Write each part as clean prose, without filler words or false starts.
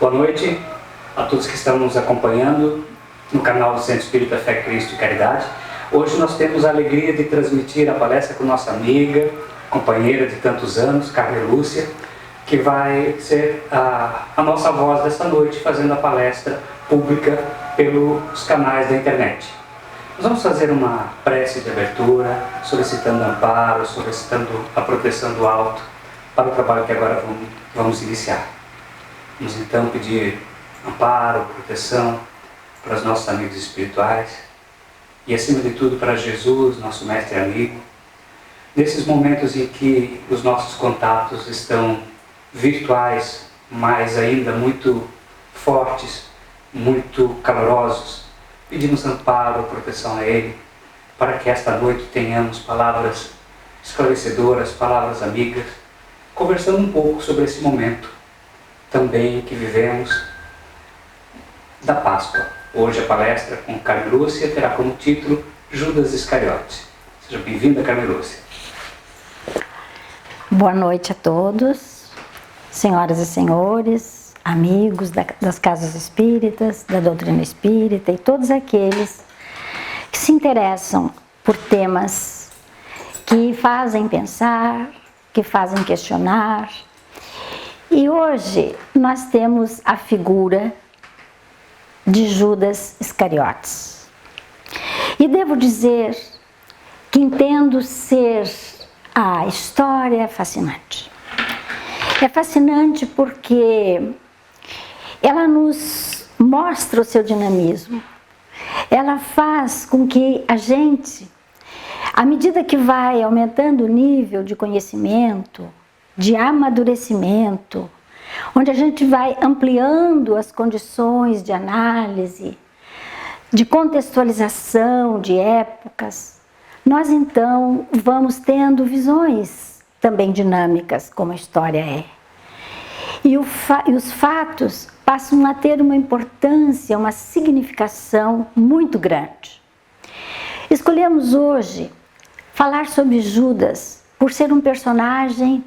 Boa noite a todos que estão nos acompanhando no canal do Centro Espírita Fé, Cristo e Caridade. Hoje nós temos a alegria de transmitir a palestra com nossa amiga, companheira de tantos anos, Carmen Lúcia, que vai ser a nossa voz desta noite, fazendo a palestra pública pelos canais da internet. Nós vamos fazer uma prece de abertura, solicitando amparo, solicitando a proteção do alto para o trabalho que agora vamos iniciar. Vamos então pedir amparo, proteção para os nossos amigos espirituais e, acima de tudo, para Jesus, nosso mestre e amigo, nesses momentos em que os nossos contatos estão virtuais, mas ainda muito fortes, muito calorosos. Pedimos amparo, proteção a Ele, para que esta noite tenhamos palavras esclarecedoras, palavras amigas, conversando um pouco sobre esse momento também que vivemos da Páscoa. Hoje a palestra com Carmen Lúcia terá como título Judas Iscariote. Seja bem-vinda, Carmen Lúcia. Boa noite a todos, senhoras e senhores, amigos das casas espíritas, da doutrina espírita e todos aqueles que se interessam por temas que fazem pensar, que fazem questionar. E hoje nós temos a figura de Judas Iscariotes. E devo dizer que entendo ser a história fascinante. É fascinante porque ela nos mostra o seu dinamismo. Ela faz com que a gente, à medida que vai aumentando o nível de conhecimento, de amadurecimento, onde a gente vai ampliando as condições de análise, de contextualização de épocas, nós então vamos tendo visões também dinâmicas, como a história é. E os fatos passam a ter uma importância, uma significação muito grande. Escolhemos hoje falar sobre Judas por ser um personagem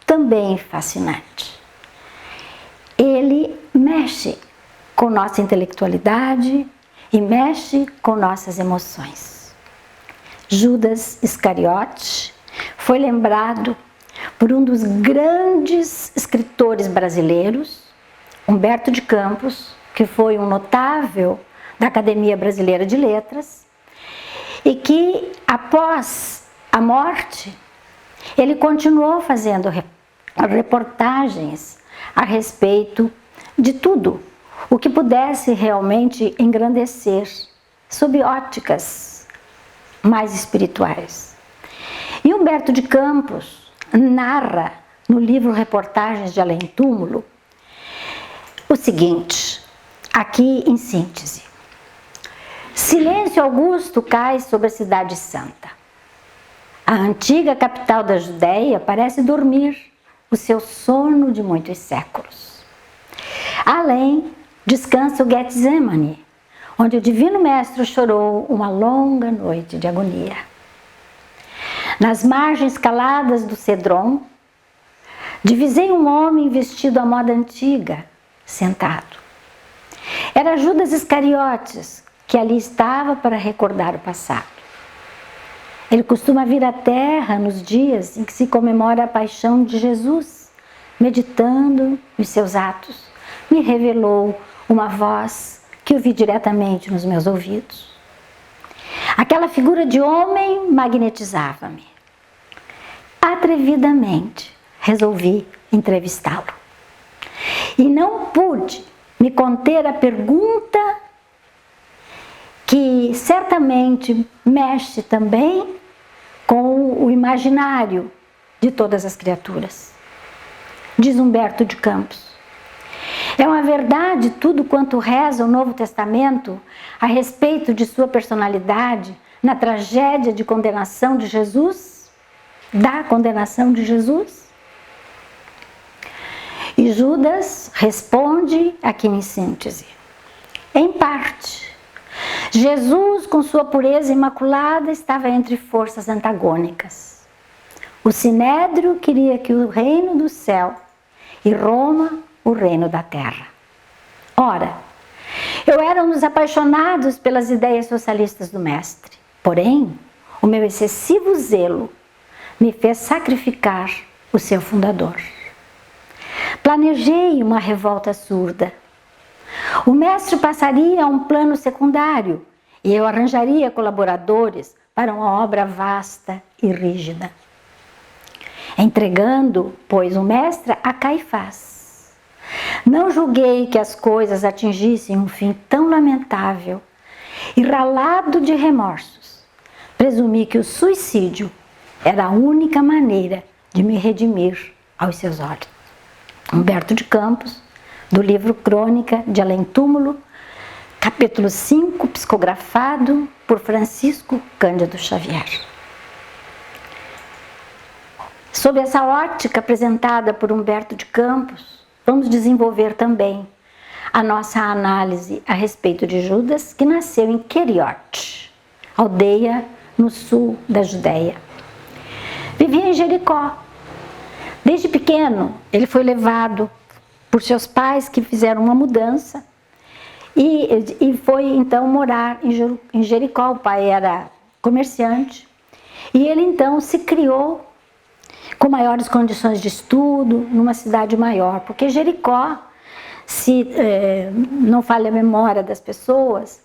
também fascinante. Ele mexe com nossa intelectualidade e mexe com nossas emoções. Judas Iscariote foi lembrado por um dos grandes escritores brasileiros, Humberto de Campos, que foi um notável da Academia Brasileira de Letras, e que, após a morte, ele continuou fazendo reportagens a respeito de tudo o que pudesse realmente engrandecer sob óticas mais espirituais. E Humberto de Campos narra no livro Reportagens de Além Túmulo o seguinte, aqui em síntese: silêncio augusto cai sobre a cidade santa. A antiga capital da Judéia parece dormir o seu sono de muitos séculos. Além, descansa o Getsemane, onde o Divino Mestre chorou uma longa noite de agonia. Nas margens caladas do Cedron, divisei um homem vestido à moda antiga, sentado. Era Judas Iscariotes, que ali estava para recordar o passado. Ele costuma vir à Terra nos dias em que se comemora a paixão de Jesus, meditando nos seus atos. Me revelou uma voz que ouvi diretamente nos meus ouvidos. Aquela figura de homem magnetizava-me. Atrevidamente resolvi entrevistá-lo. E não pude me conter a pergunta que certamente mexe também com o imaginário de todas as criaturas. Diz Humberto de Campos: é uma verdade tudo quanto reza o Novo Testamento a respeito de sua personalidade na tragédia de condenação de Jesus? Da condenação de Jesus? E Judas responde aqui em síntese: em parte. Jesus, com sua pureza imaculada, estava entre forças antagônicas. O Sinédrio queria que o reino do céu e Roma, o reino da terra. Ora, eu era um dos apaixonados pelas ideias socialistas do mestre. Porém, o meu excessivo zelo me fez sacrificar o seu fundador. Planejei uma revolta surda. O mestre passaria a um plano secundário e eu arranjaria colaboradores para uma obra vasta e rígida. Entregando, pois, o mestre a Caifás. Não julguei que as coisas atingissem um fim tão lamentável e, ralado de remorsos, presumi que o suicídio era a única maneira de me redimir aos seus olhos. Humberto de Campos, do livro Crônica de Além-Túmulo, capítulo 5, psicografado por Francisco Cândido Xavier. Sob essa ótica apresentada por Humberto de Campos, vamos desenvolver também a nossa análise a respeito de Judas, que nasceu em Queriote, aldeia no sul da Judéia. Vivia em Jericó. Desde pequeno, ele foi levado por seus pais, que fizeram uma mudança, e foi então morar em Jericó. O pai era comerciante, e ele então se criou com maiores condições de estudo, numa cidade maior, porque Jericó, se não falha a memória das pessoas,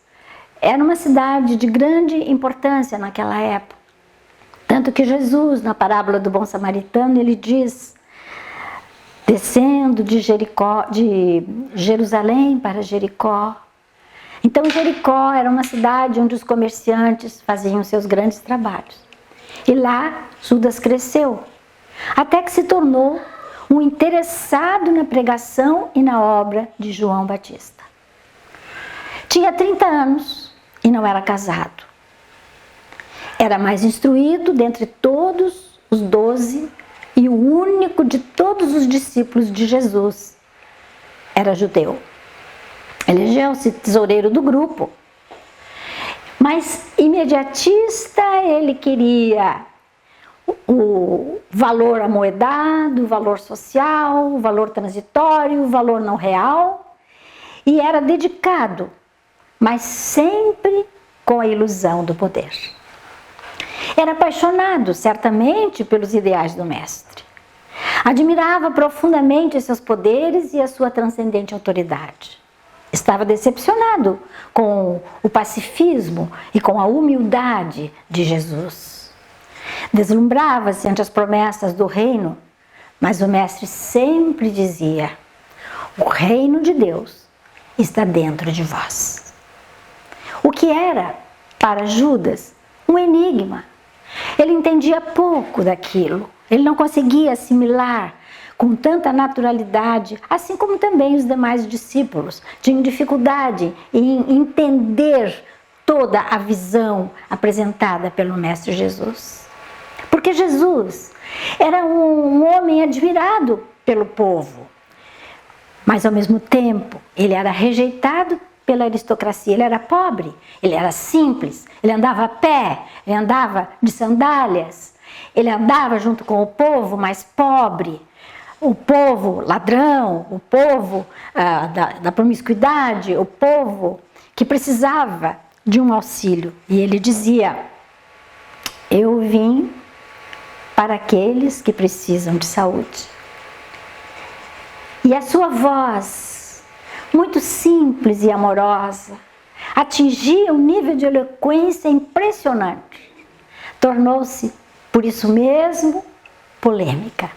era uma cidade de grande importância naquela época. Tanto que Jesus, na parábola do bom samaritano, ele diz, descendo de Jerusalém para Jericó. Então Jericó era uma cidade onde os comerciantes faziam seus grandes trabalhos. E lá Judas cresceu, até que se tornou um interessado na pregação e na obra de João Batista. Tinha 30 anos e não era casado. Era mais instruído dentre todos os 12 e o único de todos os discípulos de Jesus era judeu. Elegeu-se tesoureiro do grupo. Mas imediatista, ele queria o valor amoedado, o valor social, o valor transitório, o valor não real, e era dedicado, mas sempre com a ilusão do poder. Era apaixonado, certamente, pelos ideais do mestre. Admirava profundamente seus poderes e a sua transcendente autoridade. Estava decepcionado com o pacifismo e com a humildade de Jesus. Deslumbrava-se ante as promessas do reino, mas o mestre sempre dizia: o reino de Deus está dentro de vós. O que era, para Judas, um enigma. Ele entendia pouco daquilo, ele não conseguia assimilar com tanta naturalidade, assim como também os demais discípulos tinham dificuldade em entender toda a visão apresentada pelo Mestre Jesus. Porque Jesus era um homem admirado pelo povo, mas ao mesmo tempo ele era rejeitado pela aristocracia. Ele era pobre, ele era simples, ele andava a pé, ele andava de sandálias, ele andava junto com o povo mais pobre, o povo ladrão, o povo da promiscuidade, o povo que precisava de um auxílio. E ele dizia: eu vim para aqueles que precisam de saúde. E a sua voz, muito simples e amorosa, atingia um nível de eloquência impressionante. Tornou-se, por isso mesmo, polêmica.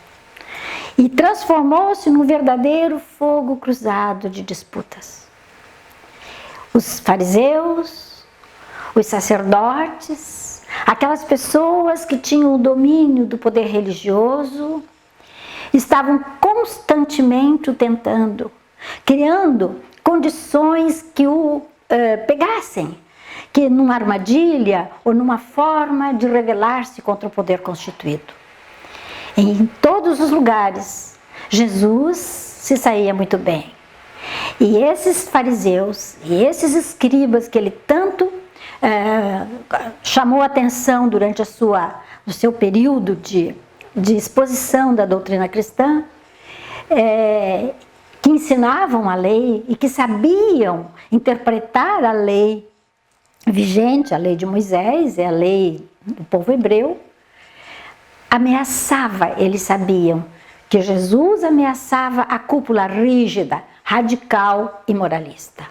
E transformou-se num verdadeiro fogo cruzado de disputas. Os fariseus, os sacerdotes, aquelas pessoas que tinham o domínio do poder religioso, estavam constantemente o tentando, criando condições que o pegassem, que numa armadilha ou numa forma de rebelar-se contra o poder constituído. Em todos os lugares, Jesus se saía muito bem. E esses fariseus e esses escribas que ele tanto chamou a atenção durante o seu período de exposição da doutrina cristã, que ensinavam a lei e que sabiam interpretar a lei vigente, a lei de Moisés, é a lei do povo hebreu, ameaçava, eles sabiam que Jesus ameaçava a cúpula rígida, radical e moralista.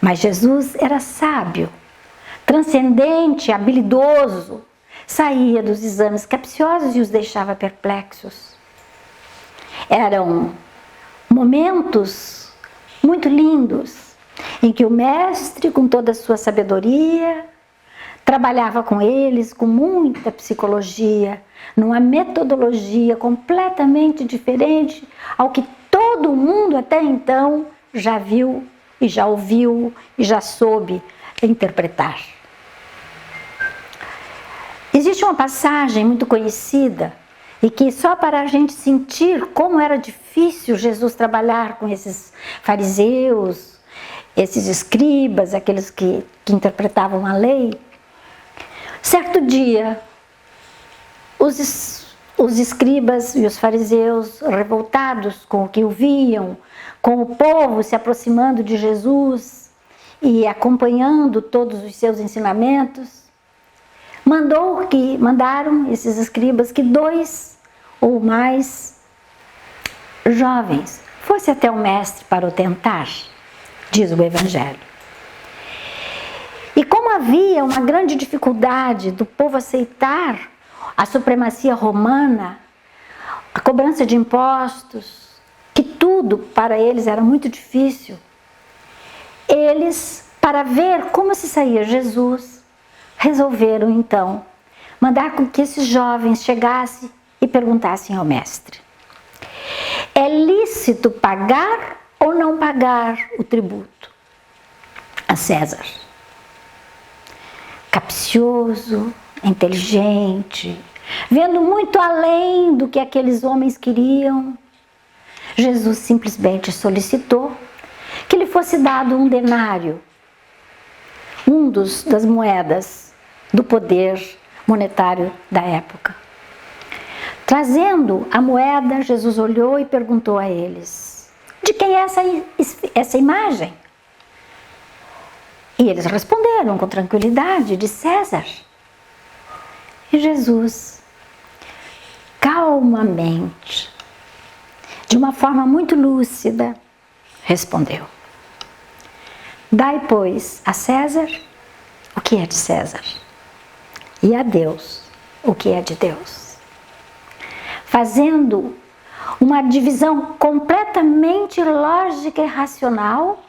Mas Jesus era sábio, transcendente, habilidoso, saía dos exames capciosos e os deixava perplexos. Eram momentos muito lindos em que o mestre, com toda a sua sabedoria, trabalhava com eles com muita psicologia, numa metodologia completamente diferente ao que todo mundo até então já viu e já ouviu e já soube interpretar. Existe uma passagem muito conhecida e que só para a gente sentir como era difícil Jesus trabalhar com esses fariseus, esses escribas, aqueles que interpretavam a lei. Certo dia, os escribas e os fariseus, revoltados com o que ouviam, com o povo se aproximando de Jesus e acompanhando todos os seus ensinamentos, mandaram esses escribas que 2 ou mais jovens fossem até o mestre para o tentar, diz o Evangelho. E como havia uma grande dificuldade do povo aceitar a supremacia romana, a cobrança de impostos, que tudo para eles era muito difícil, eles, para ver como se saía Jesus, resolveram então mandar com que esses jovens chegassem e perguntassem ao mestre: é lícito pagar ou não pagar o tributo a César? Capcioso, inteligente, vendo muito além do que aqueles homens queriam, Jesus simplesmente solicitou que lhe fosse dado um denário, das moedas do poder monetário da época. Trazendo a moeda, Jesus olhou e perguntou a eles: de quem é essa imagem? E eles responderam com tranquilidade: de César. E Jesus, calmamente, de uma forma muito lúcida, respondeu: dai, pois, a César o que é de César, e a Deus o que é de Deus. Fazendo uma divisão completamente lógica e racional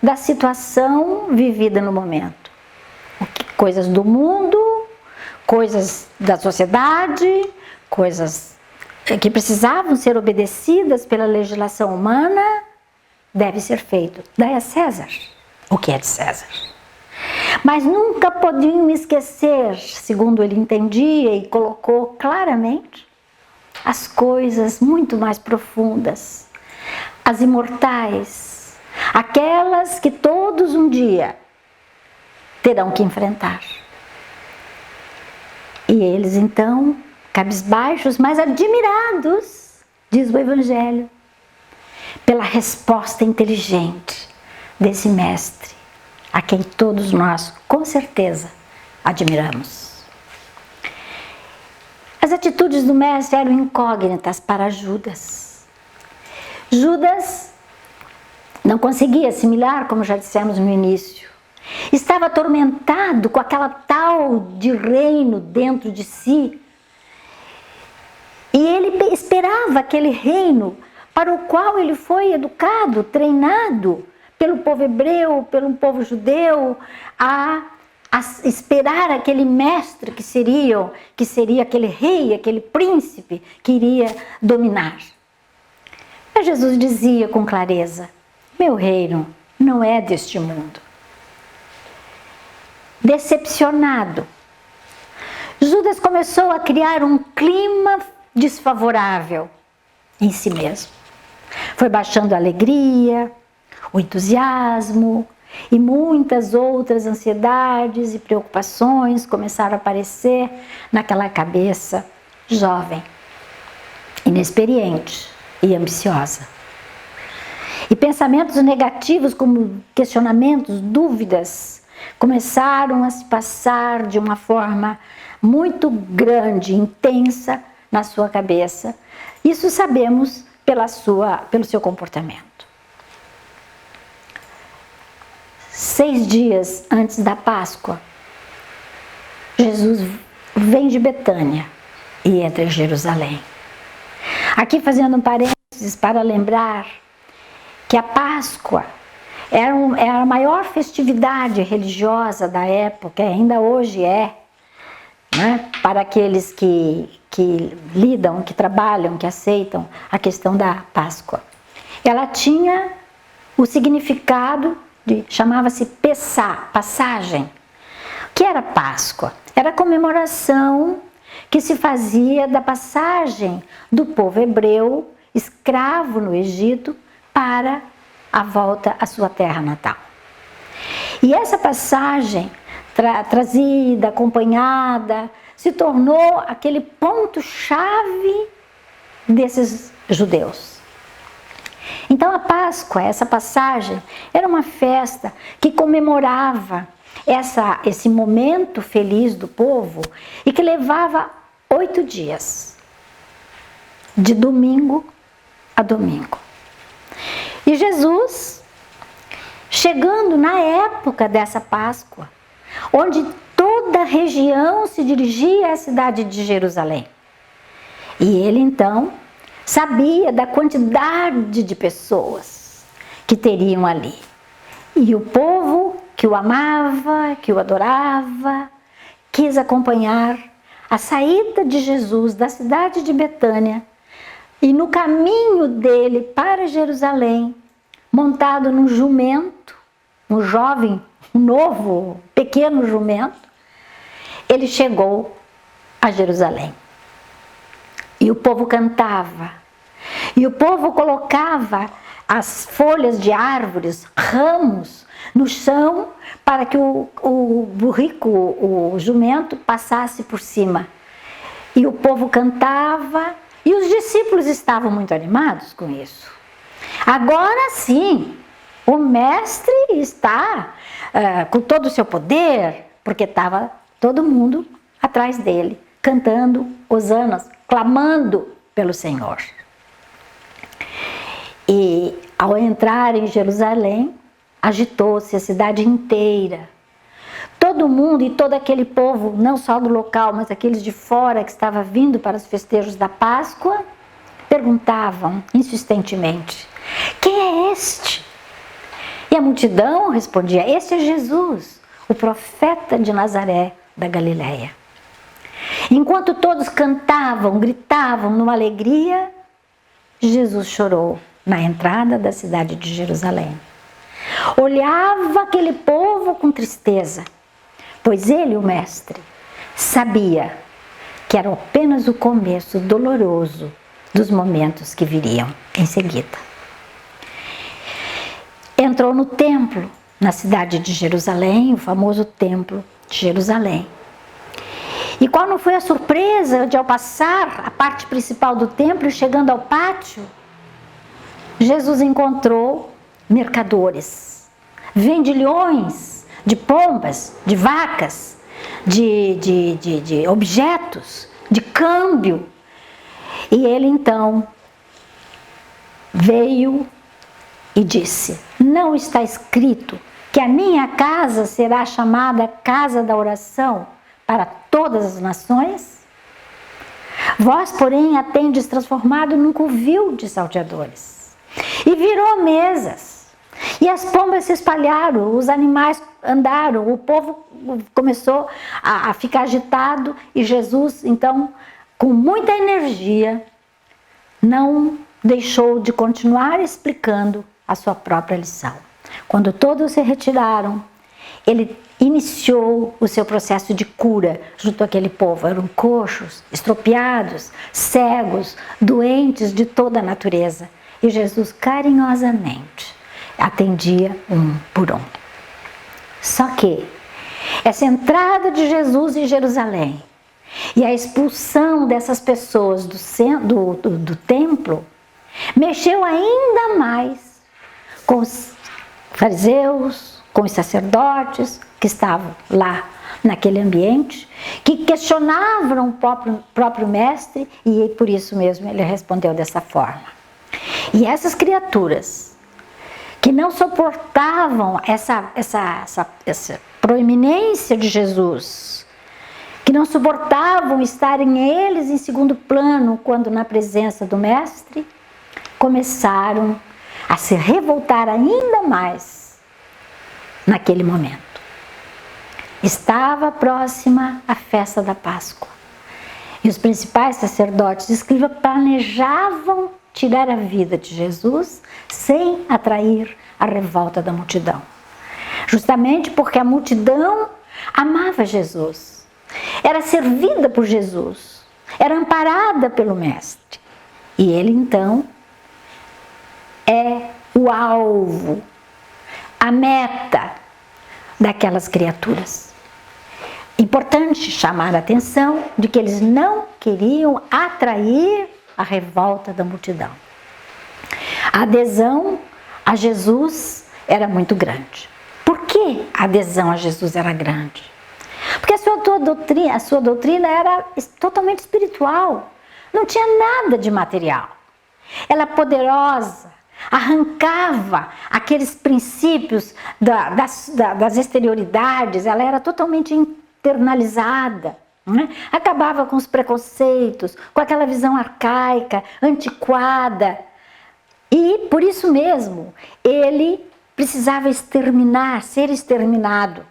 da situação vivida no momento. Coisas do mundo, coisas da sociedade, coisas que precisavam ser obedecidas pela legislação humana, deve ser feito. Dai a César o que é de César. Mas nunca podiam esquecer, segundo ele entendia e colocou claramente, as coisas muito mais profundas, as imortais, aquelas que todos um dia terão que enfrentar. E eles então, cabisbaixos, mas admirados, diz o Evangelho, pela resposta inteligente desse mestre, a quem todos nós, com certeza, admiramos. As atitudes do mestre eram incógnitas para Judas. Judas não conseguia assimilar, como já dissemos no início. Estava atormentado com aquela tal de reino dentro de si. E ele esperava aquele reino para o qual ele foi educado, treinado pelo povo hebreu, pelo povo judeu, a esperar aquele mestre que seria aquele rei, aquele príncipe que iria dominar. Mas Jesus dizia com clareza: meu reino não é deste mundo. Decepcionado, Judas começou a criar um clima desfavorável em si mesmo. Foi baixando a alegria, o entusiasmo, e muitas outras ansiedades e preocupações começaram a aparecer naquela cabeça jovem, inexperiente e ambiciosa. E pensamentos negativos, como questionamentos, dúvidas, começaram a se passar de uma forma muito grande, intensa na sua cabeça. Isso sabemos pelo seu comportamento. 6 dias antes da Páscoa, Jesus vem de Betânia e entra em Jerusalém. Aqui fazendo um parênteses para lembrar que a Páscoa era a maior festividade religiosa da época, ainda hoje é, né, para aqueles que lidam, que trabalham, que aceitam a questão da Páscoa. Ela tinha o significado chamava-se Pessá, passagem. O que era Páscoa? Era a comemoração que se fazia da passagem do povo hebreu, escravo no Egito, para a volta à sua terra natal. E essa passagem trazida, acompanhada, se tornou aquele ponto-chave desses judeus. Então a Páscoa, essa passagem, era uma festa que comemorava esse momento feliz do povo e que levava 8 dias, de domingo a domingo. E Jesus, chegando na época dessa Páscoa, onde toda a região se dirigia à cidade de Jerusalém. E ele então sabia da quantidade de pessoas que teriam ali. E o povo que o amava, que o adorava, quis acompanhar a saída de Jesus da cidade de Betânia e no caminho dele para Jerusalém, montado num jumento, um jovem, um novo, pequeno jumento, ele chegou a Jerusalém. E o povo cantava, e o povo colocava as folhas de árvores, ramos, no chão, para que o burrico, o jumento, passasse por cima. E o povo cantava, e os discípulos estavam muito animados com isso. Agora sim, o mestre está com todo o seu poder, porque estava todo mundo atrás dele, cantando hosanas, clamando pelo Senhor. E ao entrar em Jerusalém, agitou-se a cidade inteira. Todo mundo e todo aquele povo, não só do local, mas aqueles de fora que estava vindo para os festejos da Páscoa, perguntavam insistentemente: quem é este? E a multidão respondia: este é Jesus, o profeta de Nazaré da Galileia. Enquanto todos cantavam, gritavam numa alegria, Jesus chorou na entrada da cidade de Jerusalém. Olhava aquele povo com tristeza, pois ele, o mestre, sabia que era apenas o começo doloroso dos momentos que viriam em seguida. Entrou no templo, na cidade de Jerusalém, o famoso templo de Jerusalém. E qual não foi a surpresa de, ao passar a parte principal do templo, chegando ao pátio, Jesus encontrou mercadores, vendilhões de pombas, de vacas, de objetos, de câmbio. E ele então veio e disse: não está escrito que a minha casa será chamada casa da oração para todas as nações? Vós, porém, a tendes transformado num covil de salteadores. E virou mesas. E as pombas se espalharam, os animais andaram, o povo começou a ficar agitado. E Jesus, então, com muita energia, não deixou de continuar explicando a sua própria lição. Quando todos se retiraram, ele iniciou o seu processo de cura junto àquele povo. Eram coxos, estropiados, cegos, doentes de toda a natureza. E Jesus carinhosamente atendia um por um. Só que essa entrada de Jesus em Jerusalém e a expulsão dessas pessoas do templo mexeu ainda mais com os fariseus, com os sacerdotes que estavam lá naquele ambiente, que questionavam o próprio mestre, e por isso mesmo ele respondeu dessa forma. E essas criaturas que não suportavam essa proeminência de Jesus, que não suportavam estarem eles em segundo plano quando na presença do mestre, começaram a se revoltar ainda mais naquele momento. Estava próxima a festa da Páscoa e os principais sacerdotes e escribas planejavam tirar a vida de Jesus sem atrair a revolta da multidão. Justamente porque a multidão amava Jesus, era servida por Jesus, era amparada pelo Mestre. E ele então é o alvo, a meta daquelas criaturas. Importante chamar a atenção de que eles não queriam atrair a revolta da multidão. A adesão a Jesus era muito grande. Por que a adesão a Jesus era grande? Porque a sua doutrina era totalmente espiritual, não tinha nada de material. Ela poderosa, arrancava aqueles princípios das exterioridades, ela era totalmente internalizada, né? Acabava com os preconceitos, com aquela visão arcaica, antiquada. E por isso mesmo, ele precisava ser exterminado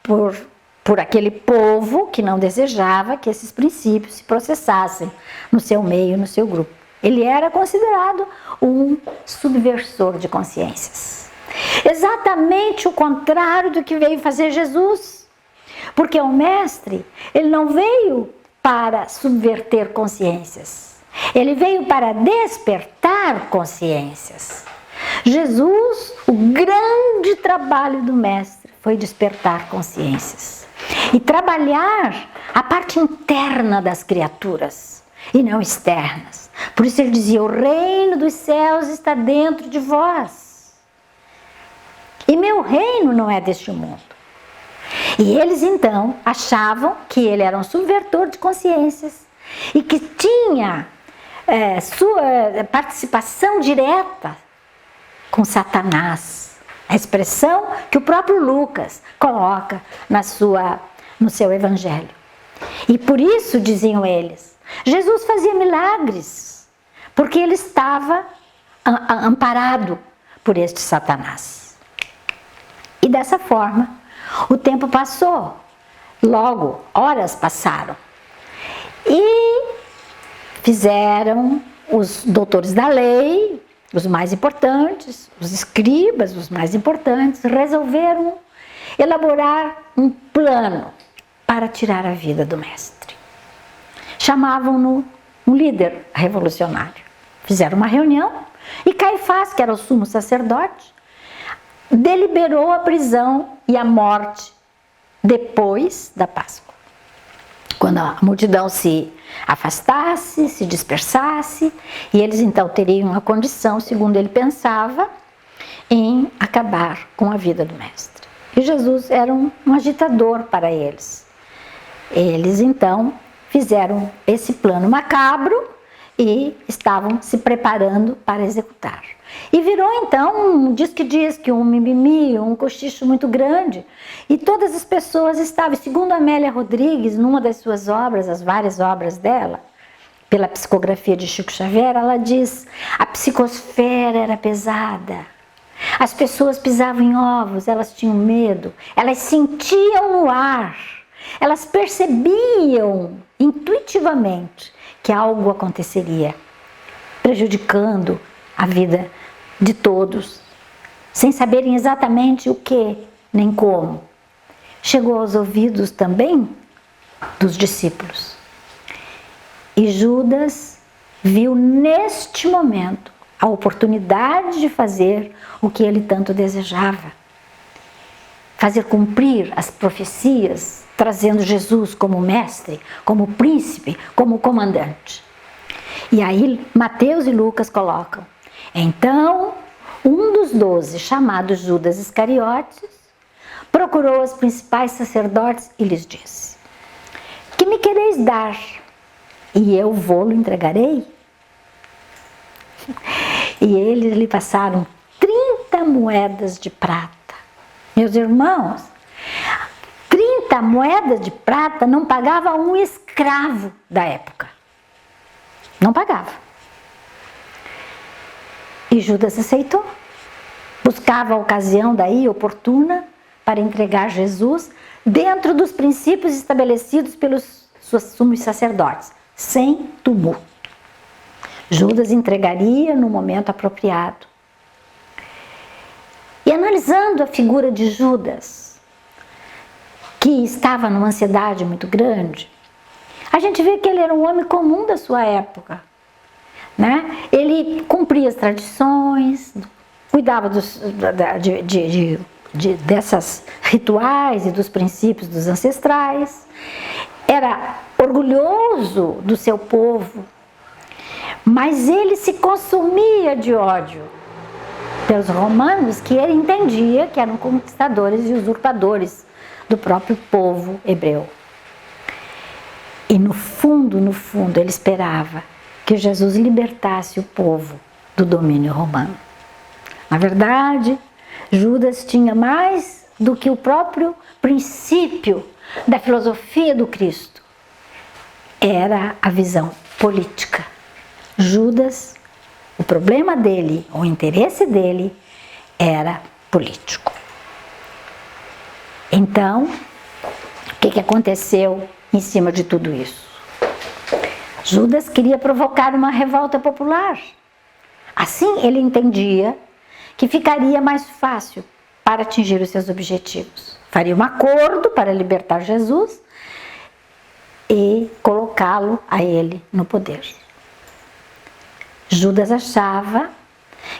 por aquele povo que não desejava que esses princípios se processassem no seu meio, no seu grupo. Ele era considerado um subversor de consciências. Exatamente o contrário do que veio fazer Jesus. Porque o mestre, ele não veio para subverter consciências. Ele veio para despertar consciências. Jesus, o grande trabalho do mestre foi despertar consciências. E trabalhar a parte interna das criaturas e não externas. Por isso ele dizia, o reino dos céus está dentro de vós. E meu reino não é deste mundo. E eles então achavam que ele era um subvertor de consciências e que tinha sua participação direta com Satanás. A expressão que o próprio Lucas coloca no seu evangelho. E por isso, diziam eles, Jesus fazia milagres, porque ele estava amparado por este Satanás. E dessa forma, o tempo passou, logo, horas passaram. E fizeram os doutores da lei, os mais importantes, os escribas, os mais importantes, resolveram elaborar um plano para tirar a vida do mestre. Chamavam-no um líder revolucionário. Fizeram uma reunião e Caifás, que era o sumo sacerdote, deliberou a prisão e a morte depois da Páscoa. Quando a multidão se afastasse, se dispersasse, e eles então teriam a condição, segundo ele pensava, em acabar com a vida do mestre. E Jesus era um agitador para eles. Eles então fizeram esse plano macabro e estavam se preparando para executar. E virou então diz que um mimimi, um cochicho muito grande. E todas as pessoas estavam, segundo Amélia Rodrigues, numa das suas obras, as várias obras dela, pela psicografia de Chico Xavier, ela diz, a psicosfera era pesada. As pessoas pisavam em ovos, elas tinham medo, elas sentiam no ar, elas percebiam intuitivamente que algo aconteceria, prejudicando a vida de todos, sem saberem exatamente o que, nem como. Chegou aos ouvidos também dos discípulos. E Judas viu neste momento a oportunidade de fazer o que ele tanto desejava. Fazer cumprir as profecias, trazendo Jesus como mestre, como príncipe, como comandante. E aí Mateus e Lucas colocam, então um dos 12, chamado Judas Iscariotes, procurou os principais sacerdotes e lhes disse: que me quereis dar? E eu vou-lo entregarei? E eles lhe passaram 30 moedas de prata. Meus irmãos, 30 moedas de prata não pagava um escravo da época. Não pagava. E Judas aceitou. Buscava a ocasião daí oportuna para entregar Jesus dentro dos princípios estabelecidos pelos sumos sacerdotes, sem tumulto. Judas entregaria no momento apropriado. E analisando a figura de Judas, que estava numa ansiedade muito grande, a gente vê que ele era um homem comum da sua época, né? Ele cumpria as tradições, cuidava dessas rituais e dos princípios dos ancestrais, era orgulhoso do seu povo, mas ele se consumia de ódio pelos romanos, que ele entendia que eram conquistadores e usurpadores do próprio povo hebreu. E no fundo, ele esperava que Jesus libertasse o povo do domínio romano. Na verdade, Judas tinha mais do que o próprio princípio da filosofia do Cristo. Era a visão política. Judas, o problema dele, o interesse dele era político. Então, o que aconteceu em cima de tudo isso? Judas queria provocar uma revolta popular. Assim, ele entendia que ficaria mais fácil para atingir os seus objetivos. Faria um acordo para libertar Jesus e colocá-lo a ele no poder. Judas achava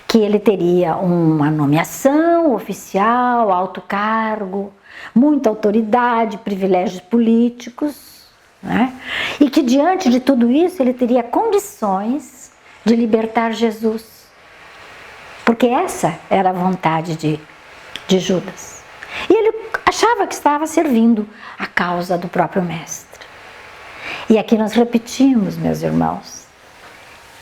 que ele teria uma nomeação oficial, alto cargo, muita autoridade, privilégios políticos, né? E que diante de tudo isso ele teria condições de libertar Jesus, porque essa era a vontade de Judas. E ele achava que estava servindo a causa do próprio mestre. E aqui nós repetimos, meus irmãos,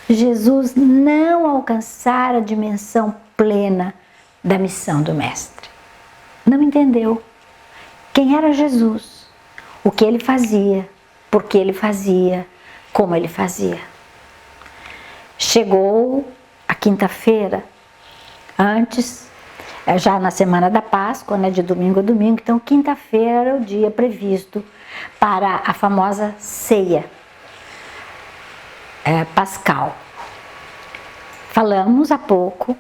Jesus não alcançara a dimensão plena da missão do mestre. Não entendeu quem era Jesus, o que ele fazia, por que ele fazia, como ele fazia. Chegou a quinta-feira, antes, já na semana da Páscoa, né, de domingo a domingo, então quinta-feira era o dia previsto para a famosa ceia pascal. Falamos há poucos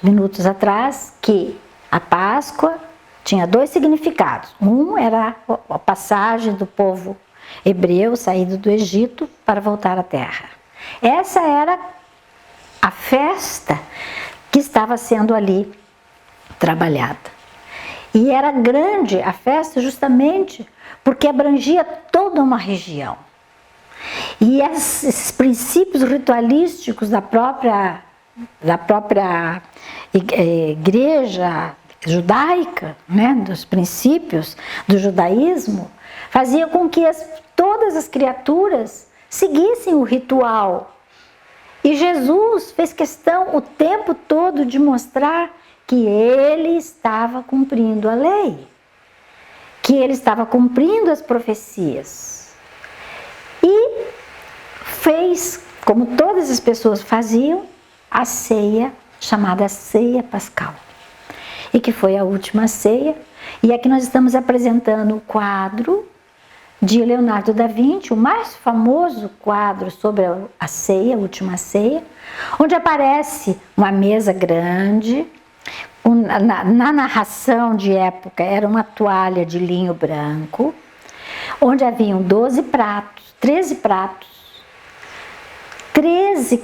minutos atrás, que a Páscoa tinha 2 significados. Um era a passagem do povo hebreu saído do Egito para voltar à terra. Essa era a festa que estava sendo ali trabalhada. E era grande a festa justamente porque abrangia toda uma região. E esses princípios ritualísticos da própria igreja judaica, né, dos princípios do judaísmo, fazia com que todas as criaturas seguissem o ritual. E Jesus fez questão o tempo todo de mostrar que ele estava cumprindo a lei, que ele estava cumprindo as profecias. E fez, como todas as pessoas faziam, a ceia, chamada ceia pascal. E que foi a última ceia. E aqui nós estamos apresentando o quadro de Leonardo da Vinci, o mais famoso quadro sobre a ceia, a última ceia, onde aparece uma mesa grande. Na narração de época era uma toalha de linho branco, onde haviam 12 pratos, 13 pratos, 13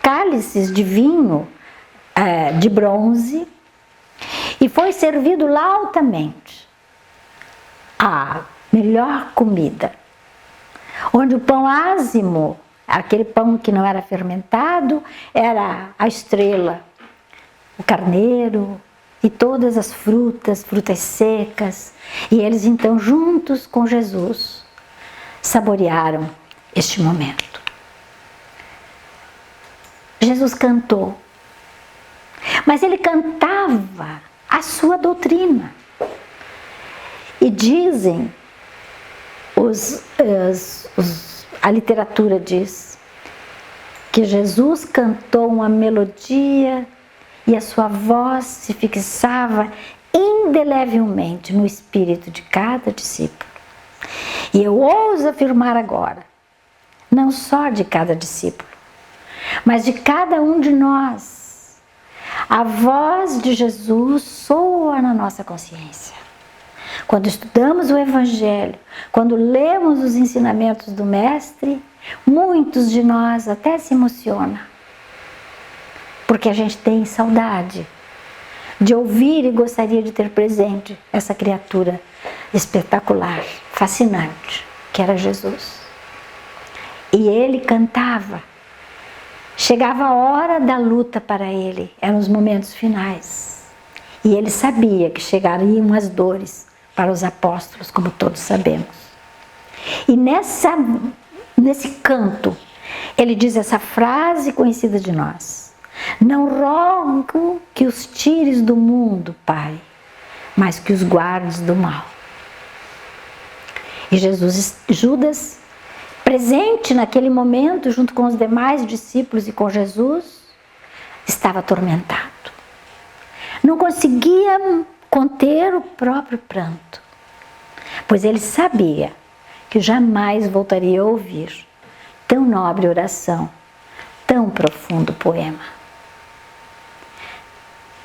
cálices de vinho de bronze, e foi servido lautamente a melhor comida, onde o pão ázimo Aquele pão que não era fermentado era a estrela, o carneiro e todas as frutas secas. E eles então, juntos com Jesus, saborearam este momento. Jesus cantou, mas ele cantava a sua doutrina. E dizem, a literatura diz, que Jesus cantou uma melodia e a sua voz se fixava indelevelmente no espírito de cada discípulo. E eu ouso afirmar agora, não só de cada discípulo, mas de cada um de nós, a voz de Jesus soa na nossa consciência. Quando estudamos o Evangelho, quando lemos os ensinamentos do Mestre, muitos de nós até se emocionam, porque a gente tem saudade de ouvir e gostaria de ter presente essa criatura espetacular, fascinante, que era Jesus. E ele cantava. Chegava a hora da luta para ele, eram os momentos finais. E ele sabia que chegariam as dores para os apóstolos, como todos sabemos. E nesse canto, ele diz essa frase conhecida de nós: não rogo que os tires do mundo, Pai, mas que os guardes do mal. E Judas, presente naquele momento, junto com os demais discípulos e com Jesus, estava atormentado. Não conseguia conter o próprio pranto, pois ele sabia que jamais voltaria a ouvir tão nobre oração, tão profundo poema.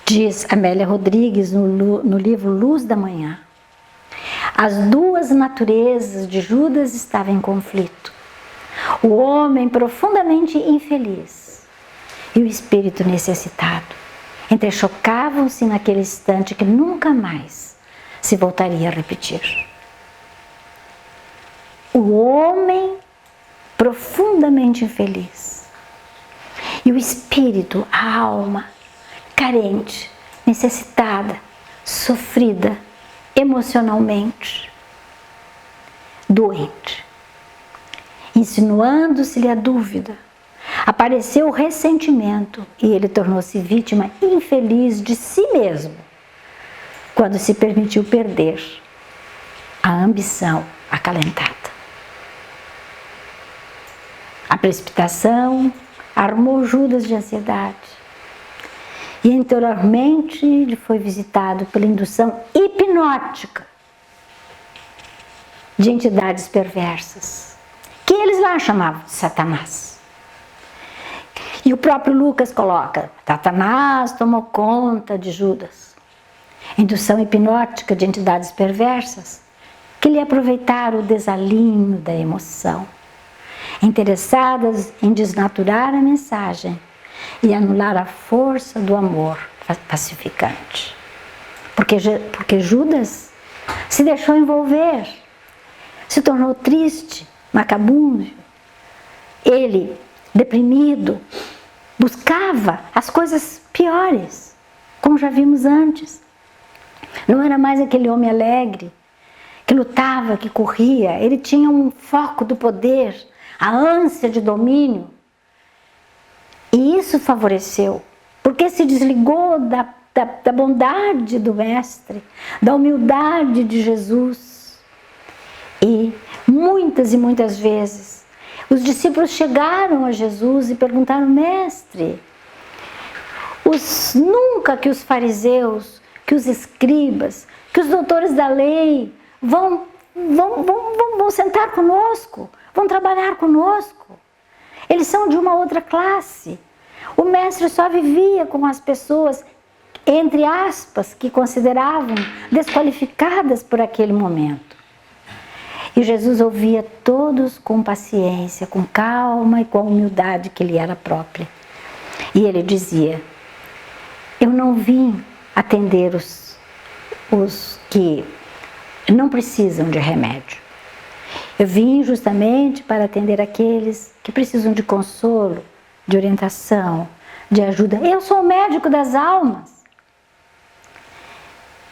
Diz Amélia Rodrigues no livro Luz da Manhã: as duas naturezas de Judas estavam em conflito. O homem profundamente infeliz e o espírito necessitado entrechocavam-se naquele instante que nunca mais se voltaria a repetir. O homem profundamente infeliz e o espírito, a alma, carente, necessitada, sofrida emocionalmente, doente. Insinuando-se-lhe a dúvida, apareceu o ressentimento e ele tornou-se vítima infeliz de si mesmo, quando se permitiu perder a ambição acalentada. A precipitação armou Judas de ansiedade e interiormente foi visitado pela indução hipnótica de entidades perversas, que eles lá chamavam de Satanás. E o próprio Lucas coloca: Satanás tomou conta de Judas. Indução hipnótica de entidades perversas que lhe aproveitaram o desalinho da emoção, interessadas em desnaturar a mensagem e anular a força do amor pacificante. Porque Judas se deixou envolver, se tornou triste, macabundo. Ele, deprimido, buscava as coisas piores, como já vimos antes. Não era mais aquele homem alegre, que lutava, que corria. Ele tinha um foco do poder, a ânsia de domínio. E isso favoreceu, porque se desligou da bondade do Mestre, da humildade de Jesus. E muitas vezes, os discípulos chegaram a Jesus e perguntaram: Mestre, nunca que os fariseus, que os escribas, que os doutores da lei vão sentar conosco, vão trabalhar conosco. Eles são de uma outra classe. O Mestre só vivia com as pessoas, entre aspas, que consideravam desqualificadas por aquele momento. E Jesus ouvia todos com paciência, com calma e com a humildade que lhe era própria. E ele dizia: eu não vim atender os que não precisam de remédio. Eu vim justamente para atender aqueles que precisam de consolo, de orientação, de ajuda. Eu sou o médico das almas.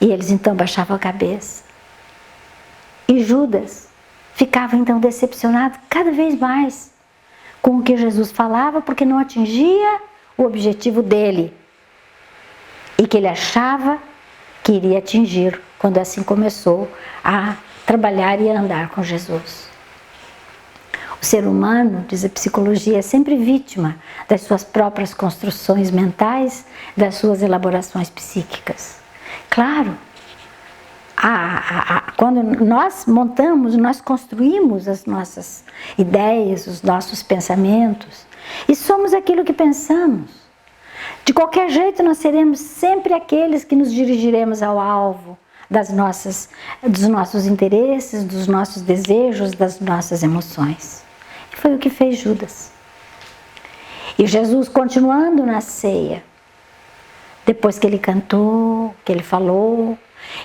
E eles então baixavam a cabeça. E Judas ficava então decepcionado cada vez mais com o que Jesus falava, porque não atingia o objetivo dele. E que ele achava que iria atingir quando assim começou a trabalhar e a andar com Jesus. O ser humano, diz a psicologia, é sempre vítima das suas próprias construções mentais, das suas elaborações psíquicas. Claro, quando nós montamos, nós construímos as nossas ideias, os nossos pensamentos, e somos aquilo que pensamos. De qualquer jeito, nós seremos sempre aqueles que nos dirigiremos ao alvo dos nossos interesses, dos nossos desejos, das nossas emoções. E foi o que fez Judas. E Jesus, continuando na ceia, depois que ele cantou, que ele falou,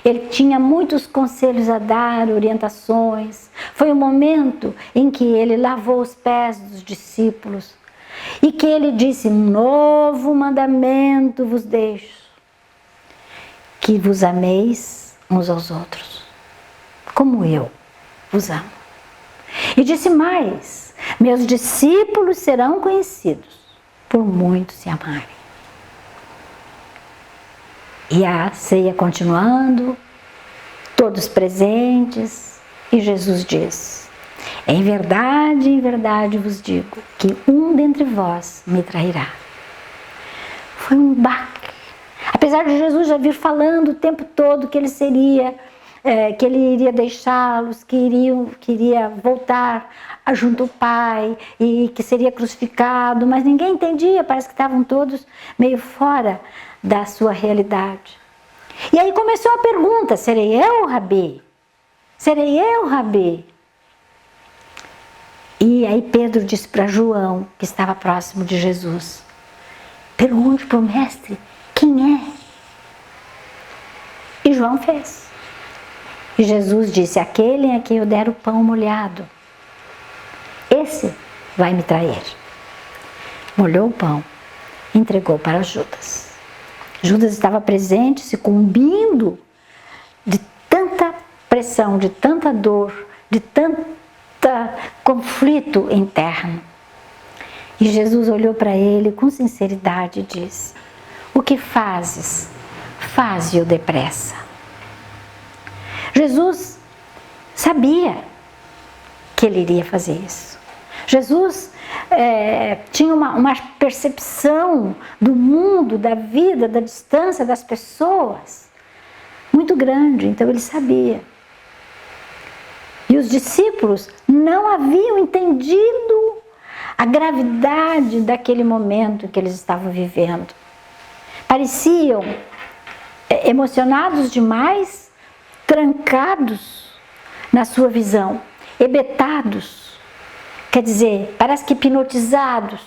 ele tinha muitos conselhos a dar, orientações. Foi o momento em que ele lavou os pés dos discípulos e que ele disse: um novo mandamento vos deixo, que vos ameis uns aos outros, como eu vos amo. E disse mais: meus discípulos serão conhecidos por muitos se amarem. E a ceia continuando, todos presentes, e Jesus diz: em verdade vos digo, que um dentre vós me trairá. Foi um baque. Apesar de Jesus já vir falando o tempo todo que ele seria, que ele iria deixá-los, que iria voltar junto ao Pai e que seria crucificado, mas ninguém entendia, parece que estavam todos meio fora da sua realidade. E aí começou a pergunta: serei eu, Rabi? Serei eu, Rabi? E aí Pedro disse para João, que estava próximo de Jesus: pergunte para o mestre quem é. E João fez. E Jesus disse: aquele a quem eu der o pão molhado, esse vai me trair. Molhou o pão, entregou para Judas. Judas estava presente, se cumbindo de tanta pressão, de tanta dor, de tanto conflito interno. E Jesus olhou para ele com sinceridade e disse: o que fazes? Faze-o depressa. Jesus sabia que ele iria fazer isso. Jesus tinha uma percepção do mundo, da vida, da distância das pessoas muito grande, então ele sabia. E os discípulos não haviam entendido a gravidade daquele momento que eles estavam vivendo. Pareciam emocionados demais, trancados na sua visão, hebetados. Quer dizer, parece que hipnotizados,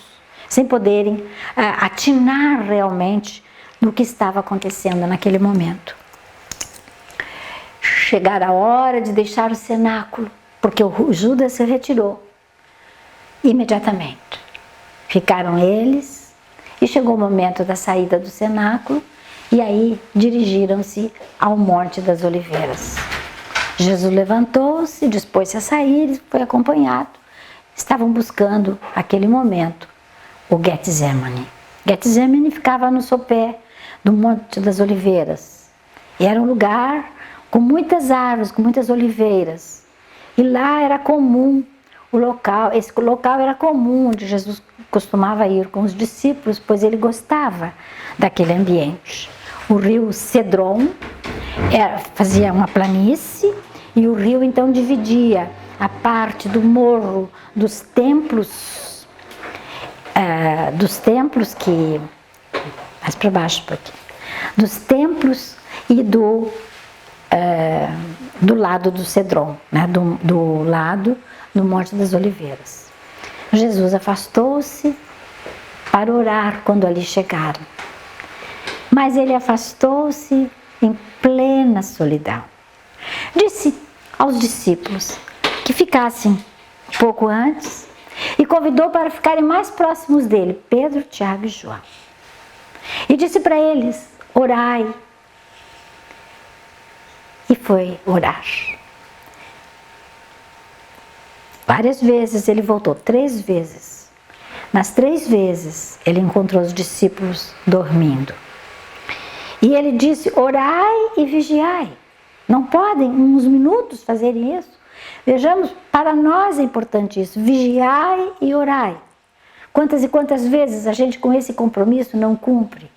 sem poderem atinar realmente no que estava acontecendo naquele momento. Chegara a hora de deixar o cenáculo, porque o Judas se retirou imediatamente. Ficaram eles e chegou o momento da saída do cenáculo e aí dirigiram-se ao Monte das Oliveiras. Jesus levantou-se, dispôs-se a sair e foi acompanhado. Estavam buscando, aquele momento, o Getsemane. Getsemane ficava no sopé do Monte das Oliveiras. E era um lugar com muitas árvores, com muitas oliveiras. E lá era comum esse local era comum, onde Jesus costumava ir com os discípulos, pois ele gostava daquele ambiente. O rio Cedron fazia uma planície e o rio então dividia a parte do morro dos templos que... mais para baixo um pouquinho. Dos templos e do lado do Cedron, né? do lado do Monte das Oliveiras. Jesus afastou-se para orar quando ali chegaram. Mas ele afastou-se em plena solidão. Disse aos discípulos: que ficassem um pouco antes e convidou para ficarem mais próximos dele, Pedro, Tiago e João. E disse para eles: orai. E foi orar. Várias vezes ele voltou, 3 vezes. Nas 3 vezes ele encontrou os discípulos dormindo. E ele disse: orai e vigiai. Não podem uns minutos fazerem isso? Vejamos, para nós é importante isso, vigiai e orai. Quantas e quantas vezes a gente com esse compromisso não cumpre?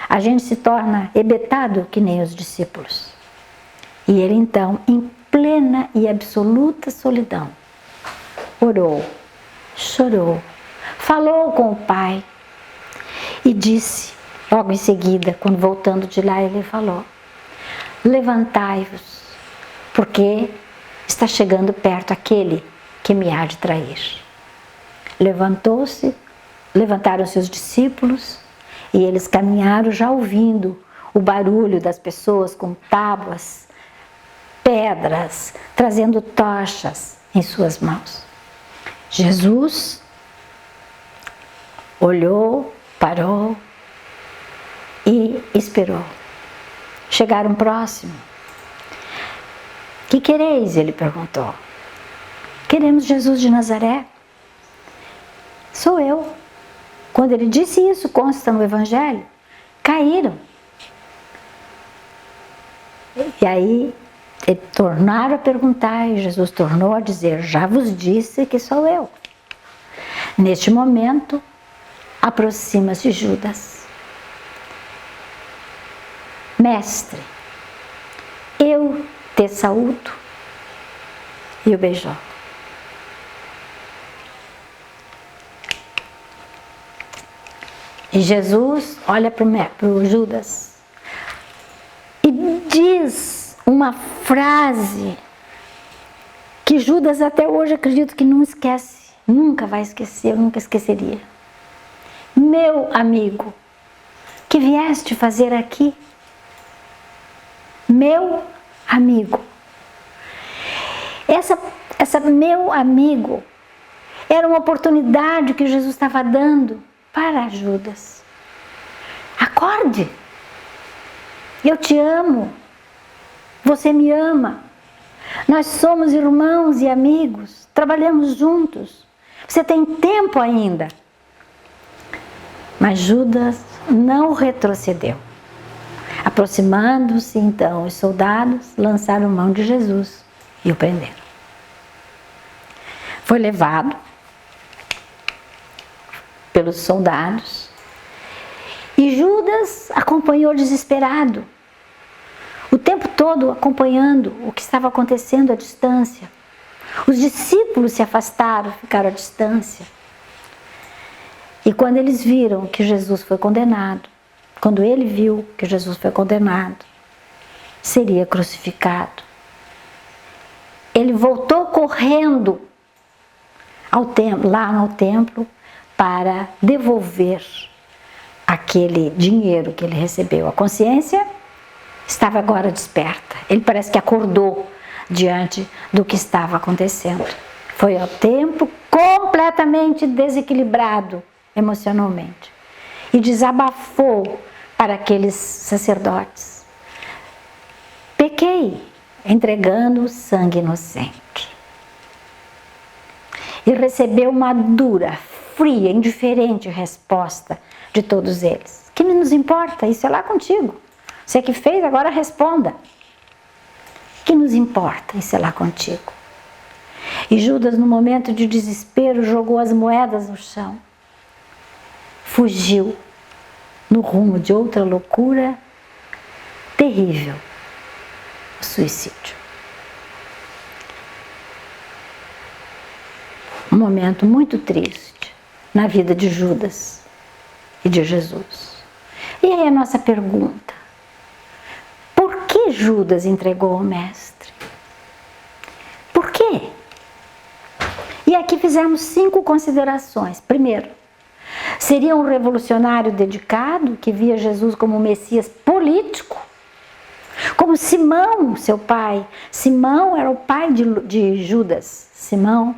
A gente se torna hebetado que nem os discípulos. E ele então, em plena e absoluta solidão, orou, chorou, falou com o Pai e disse, logo em seguida, quando voltando de lá, ele falou: levantai-vos, porque está chegando perto aquele que me há de trair. Levantaram-se os discípulos e eles caminharam já ouvindo o barulho das pessoas com tábuas, pedras, trazendo tochas em suas mãos. Jesus olhou, parou e esperou. Chegaram próximo. Que quereis? Ele perguntou. Queremos Jesus de Nazaré. Sou eu. Quando ele disse isso, consta no Evangelho, caíram. E aí tornaram a perguntar e Jesus tornou a dizer: já vos disse que sou eu. Neste momento, aproxima-se Judas. Mestre, eu te saúdo. E o beijou. E Jesus olha para o Judas e diz uma frase que Judas até hoje acredito que não esquece, nunca vai esquecer, eu nunca esqueceria. Meu amigo, que vieste fazer aqui? Meu amigo. Essa meu amigo era uma oportunidade que Jesus estava dando para Judas. Acorde. Eu te amo. Você me ama. Nós somos irmãos e amigos. Trabalhamos juntos. Você tem tempo ainda. Mas Judas não retrocedeu. Aproximando-se então, os soldados lançaram mão de Jesus e o prenderam. Foi levado pelos soldados e Judas acompanhou desesperado, o tempo todo acompanhando o que estava acontecendo à distância. Os discípulos se afastaram, ficaram à distância. E quando eles viram que Jesus foi condenado, quando ele viu que Jesus foi condenado, seria crucificado, ele voltou correndo lá no templo para devolver aquele dinheiro que ele recebeu. A consciência estava agora desperta. Ele parece que acordou diante do que estava acontecendo. Foi ao tempo completamente desequilibrado emocionalmente e desabafou para aqueles sacerdotes: pequei entregando sangue inocente. E recebeu uma dura, fria, indiferente resposta de todos eles. Que nos importa? Isso é lá contigo. Você que fez, agora responda. Que nos importa? Isso é lá contigo. E Judas, no momento de desespero, jogou as moedas no chão. Fugiu no rumo de outra loucura terrível, o suicídio. Um momento muito triste na vida de Judas e de Jesus. E aí a nossa pergunta: por que Judas entregou o Mestre? Por quê? E aqui fizemos 5 considerações. Primeiro, seria um revolucionário dedicado que via Jesus como um Messias político, Como Simão, seu pai. Simão era o pai de Judas. Simão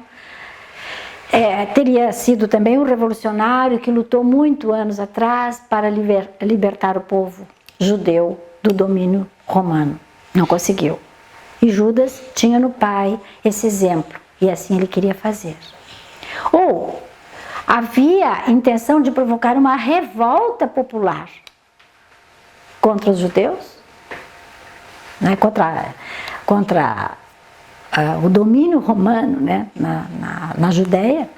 teria sido também um revolucionário que lutou muito anos atrás para libertar o povo judeu do domínio romano. Não conseguiu. E Judas tinha no pai esse exemplo, e assim ele queria fazer. Ou havia intenção de provocar uma revolta popular contra os judeus, né, contra o domínio romano, né, na Judéia.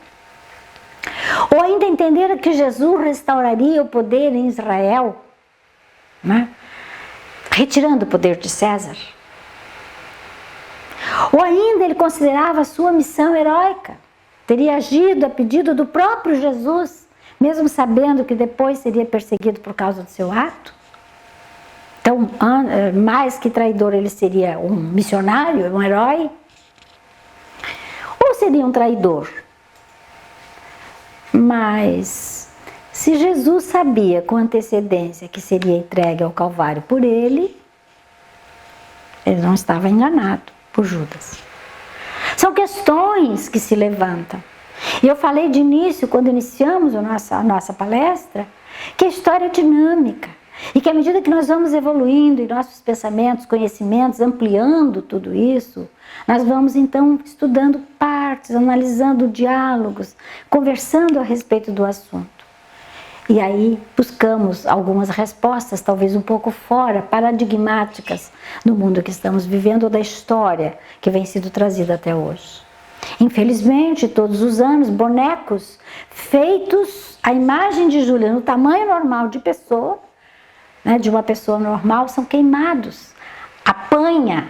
Ou ainda entender que Jesus restauraria o poder em Israel, né, retirando o poder de César. Ou ainda ele considerava a sua missão heróica, teria agido a pedido do próprio Jesus, mesmo sabendo que depois seria perseguido por causa do seu ato. Então, mais que traidor, ele seria um missionário, um herói? Ou seria um traidor? Mas, se Jesus sabia com antecedência que seria entregue ao Calvário por ele não estava enganado por Judas. São questões que se levantam. E eu falei de início, quando iniciamos a nossa palestra, que a história é dinâmica. E que à medida que nós vamos evoluindo em nossos pensamentos, conhecimentos, ampliando tudo isso, nós vamos então estudando partes, analisando diálogos, conversando a respeito do assunto. E aí buscamos algumas respostas, talvez um pouco fora, paradigmáticas do mundo que estamos vivendo ou da história que vem sendo trazida até hoje. Infelizmente, todos os anos, bonecos feitos à imagem de Júlia, no tamanho normal de pessoa, né, de uma pessoa normal, são queimados, apanha,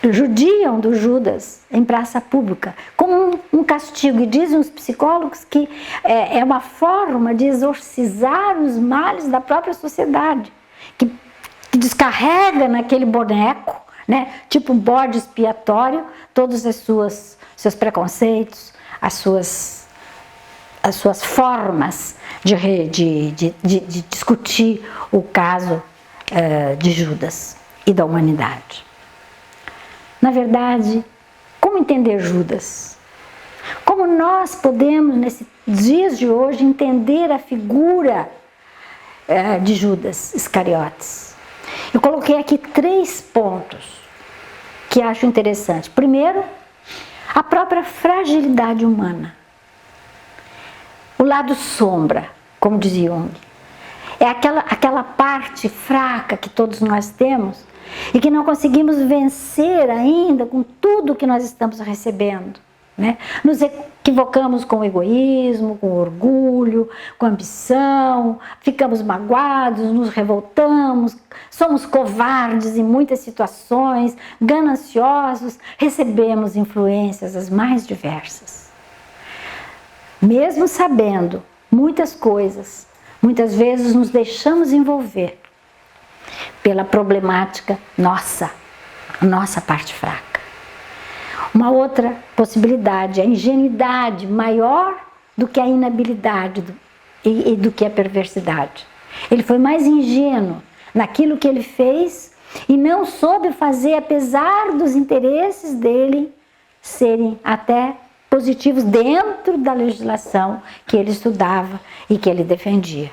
judiam do Judas em praça pública, como um castigo. E dizem os psicólogos que é uma forma de exorcizar os males da própria sociedade, que descarrega naquele boneco, né, tipo um bode expiatório, todos seus preconceitos, as suas formas de discutir o caso de Judas e da humanidade. Na verdade, como entender Judas? Como nós podemos, nesses dias de hoje, entender a figura de Judas Iscariotes? Eu coloquei aqui 3 pontos que acho interessante. Primeiro, a própria fragilidade humana. O lado sombra, como dizia Jung. É aquela parte fraca que todos nós temos e que não conseguimos vencer ainda com tudo que nós estamos recebendo, né? Nos equivocamos com o egoísmo, com o orgulho, com a ambição, ficamos magoados, nos revoltamos, somos covardes em muitas situações, gananciosos, recebemos influências as mais diversas. Mesmo sabendo muitas coisas, muitas vezes nos deixamos envolver pela problemática nossa parte fraca. Uma outra possibilidade é a ingenuidade maior do que a inabilidade e do que a perversidade. Ele foi mais ingênuo naquilo que ele fez e não soube fazer, apesar dos interesses dele serem até positivos dentro da legislação que ele estudava e que ele defendia.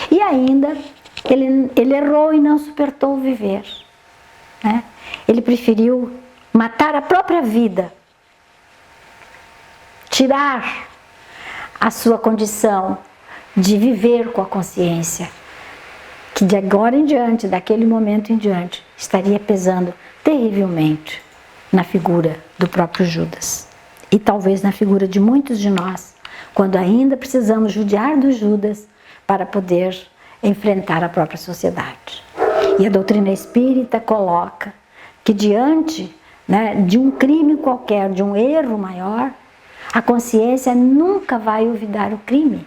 E ainda, ele errou e não suportou o viver, né? Ele preferiu matar a própria vida, tirar a sua condição de viver com a consciência, que de agora em diante, daquele momento em diante, estaria pesando terrivelmente na figura do próprio Judas. E talvez na figura de muitos de nós, quando ainda precisamos judiar do Judas para poder enfrentar a própria sociedade. E a doutrina espírita coloca que diante, né, de um crime qualquer, de um erro maior, a consciência nunca vai olvidar o crime.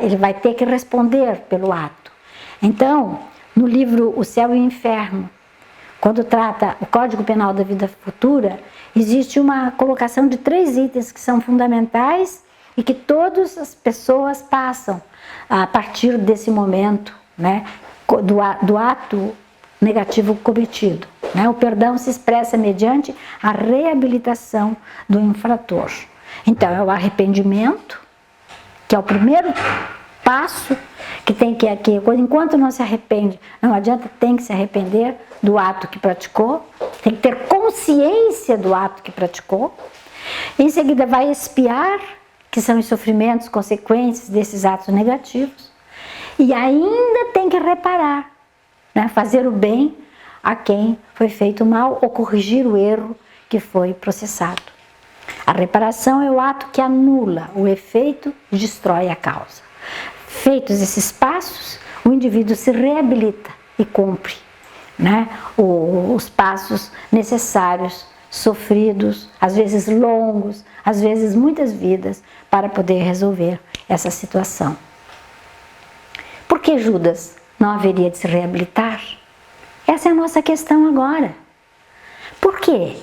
Ele vai ter que responder pelo ato. Então, no livro O Céu e o Inferno, quando trata o Código Penal da Vida Futura, existe uma colocação de 3 itens que são fundamentais e que todas as pessoas passam a partir desse momento, né, do ato negativo cometido. O perdão se expressa mediante a reabilitação do infrator. Então, é o arrependimento, que é o primeiro passo que tem que enquanto não se arrepende, não adianta, tem que se arrepender do ato que praticou, tem que ter consciência do ato que praticou. Em seguida, vai expiar, que são os sofrimentos, consequências desses atos negativos, e ainda tem que reparar, fazer o bem a quem foi feito mal ou corrigir o erro que foi processado. A reparação é o ato que anula o efeito e destrói a causa. Feitos esses passos, o indivíduo se reabilita e cumpre os passos necessários, sofridos, às vezes longos, às vezes muitas vidas, para poder resolver essa situação. Por que Judas não haveria de se reabilitar? Essa é a nossa questão agora. Por quê?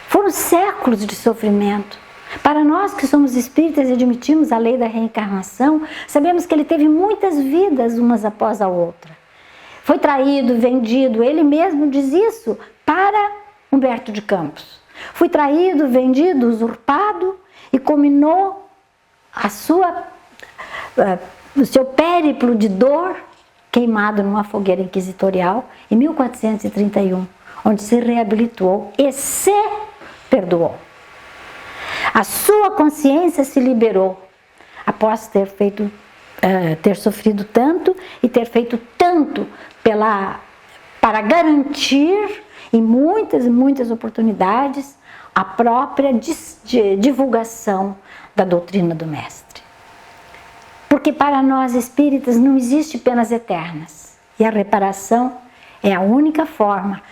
Foram séculos de sofrimento. Para nós que somos espíritas e admitimos a lei da reencarnação, sabemos que ele teve muitas vidas umas após a outra. Foi traído, vendido, ele mesmo diz isso para Humberto de Campos. Fui traído, vendido, usurpado e culminou o seu périplo de dor queimado numa fogueira inquisitorial em 1431, onde se reabilitou e se perdoou. A sua consciência se liberou após ter sofrido tanto e ter feito tanto para garantir em muitas oportunidades a própria divulgação da doutrina do Mestre. Porque para nós espíritas não existe penas eternas. E a reparação é a única forma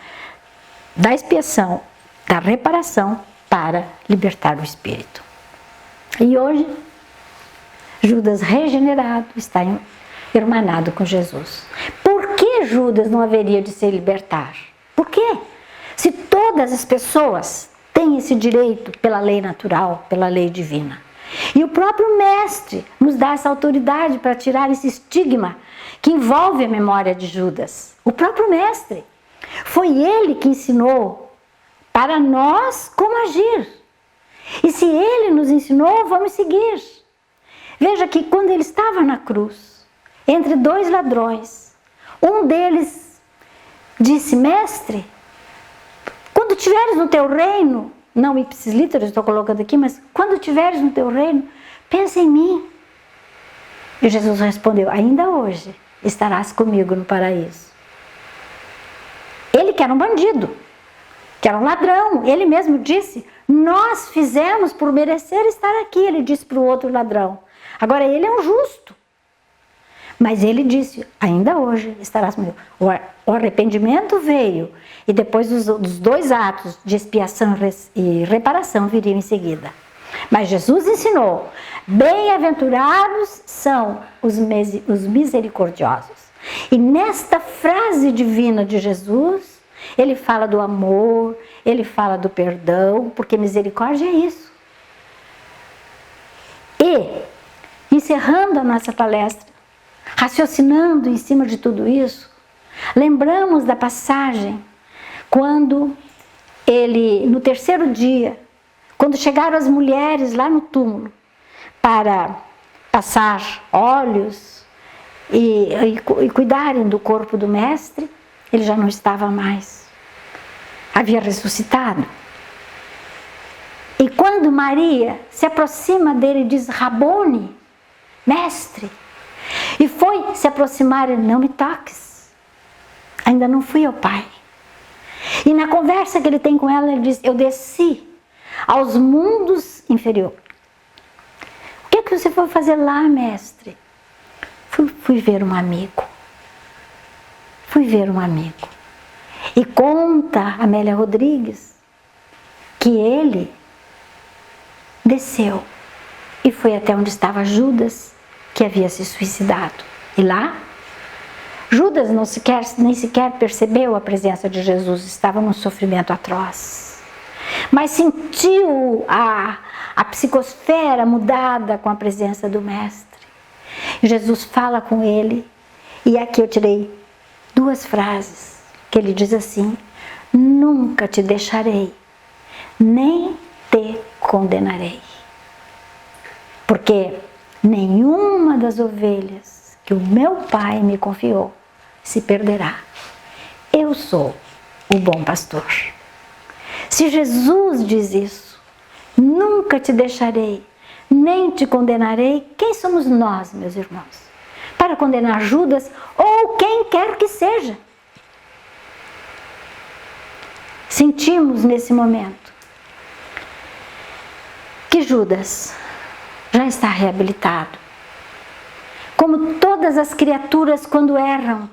da expiação, da reparação para libertar o espírito. E hoje, Judas regenerado está irmanado com Jesus. Por que Judas não haveria de se libertar? Por quê? Se todas as pessoas têm esse direito pela lei natural, pela lei divina. E o próprio Mestre nos dá essa autoridade para tirar esse estigma que envolve a memória de Judas. O próprio Mestre. Foi ele que ensinou para nós como agir. E se ele nos ensinou, vamos seguir. Veja que quando ele estava na cruz, entre dois ladrões, um deles disse: Mestre, quando tiveres no teu reino, não ipsis literis, estou colocando aqui, mas quando tiveres no teu reino, pensa em mim. E Jesus respondeu: ainda hoje estarás comigo no paraíso. Ele que era um bandido, que era um ladrão, ele mesmo disse: nós fizemos por merecer estar aqui. Ele disse para o outro ladrão. Agora ele é um justo. Mas ele disse: ainda hoje estarás comigo. O arrependimento veio e depois os dois atos de expiação e reparação viriam em seguida. Mas Jesus ensinou: bem-aventurados são os misericordiosos. E nesta frase divina de Jesus, ele fala do amor, ele fala do perdão, porque misericórdia é isso. E, encerrando a nossa palestra, raciocinando em cima de tudo isso, lembramos da passagem quando ele, no terceiro dia, quando chegaram as mulheres lá no túmulo para passar óleos e cuidarem do corpo do Mestre, ele já não estava mais. Havia ressuscitado. E quando Maria se aproxima dele e diz: Rabone, Mestre, e foi se aproximar e: não me toques, ainda não fui ao Pai. E na conversa que ele tem com ela, ele diz: eu desci aos mundos inferiores. O que é que você foi fazer lá, Mestre? Fui ver um amigo. Fui ver um amigo. E conta Amélia Rodrigues que ele desceu e foi até onde estava Judas, que havia se suicidado. E lá, Judas nem sequer percebeu a presença de Jesus, estava num sofrimento atroz. Mas sentiu a psicosfera mudada com a presença do Mestre. E Jesus fala com ele, e aqui eu tirei 2 frases que ele diz assim: nunca te deixarei, nem te condenarei. Porque nenhuma das ovelhas que o meu Pai me confiou se perderá. Eu sou o bom pastor. Se Jesus diz isso, nunca te deixarei, nem te condenarei, quem somos nós, meus irmãos, para condenar Judas ou quem quer que seja? Sentimos nesse momento que Judas já está reabilitado. Como todas as criaturas, quando erram,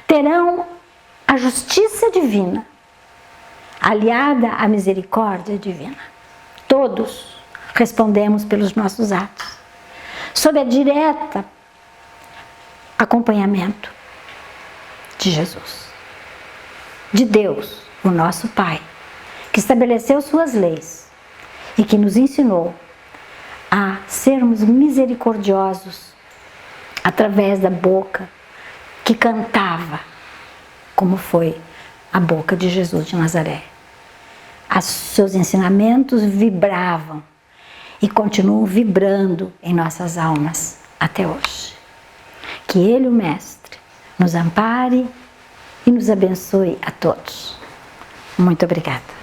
terão a justiça divina aliada à misericórdia divina. Todos respondemos pelos nossos atos, sob a direta acompanhamento de Jesus, de Deus, o nosso Pai, que estabeleceu suas leis e que nos ensinou a sermos misericordiosos através da boca que cantava, como foi a boca de Jesus de Nazaré. Os seus ensinamentos vibravam e continuam vibrando em nossas almas até hoje. Que Ele, o Mestre, nos ampare e nos abençoe a todos. Muito obrigada.